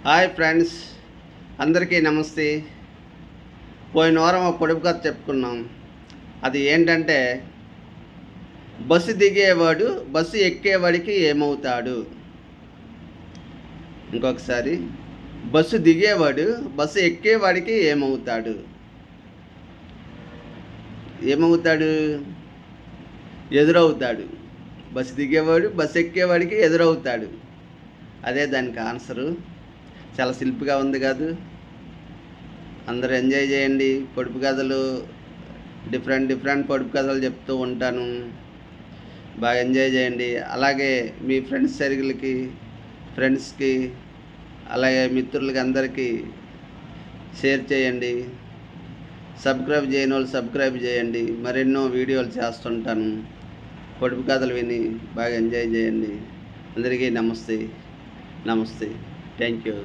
Hi friends, అందరికీ నమస్తే. పోయిన వారం ఒక పొడుపు కథ చెప్పుకున్నాం. అది ఏంటంటే, బస్సు దిగేవాడు బస్సు ఎక్కేవాడికి ఏమవుతాడు. ఇంకొకసారి, బస్సు దిగేవాడు బస్సు ఎక్కేవాడికి ఏమవుతాడు. ఎదురవుతాడు. బస్సు దిగేవాడు బస్సు ఎక్కేవాడికి ఎదురవుతాడు. అదే దానికి ఆన్సరు. చాలా శిల్పిగా ఉంది కాదు. అందరూ ఎంజాయ్ చేయండి. పొడుపు కథలు డిఫరెంట్ పొడుపు కథలు చెప్తూ ఉంటాను. బాగా ఎంజాయ్ చేయండి. అలాగే మీ ఫ్రెండ్స్కి అలాగే మిత్రులకి అందరికీ షేర్ చేయండి. సబ్స్క్రైబ్ చేయని వాళ్ళు సబ్స్క్రైబ్ చేయండి. మరెన్నో వీడియోలు చేస్తుంటాను. పొడుపు కథలు విని బాగా ఎంజాయ్ చేయండి. అందరికీ నమస్తే. Thank you.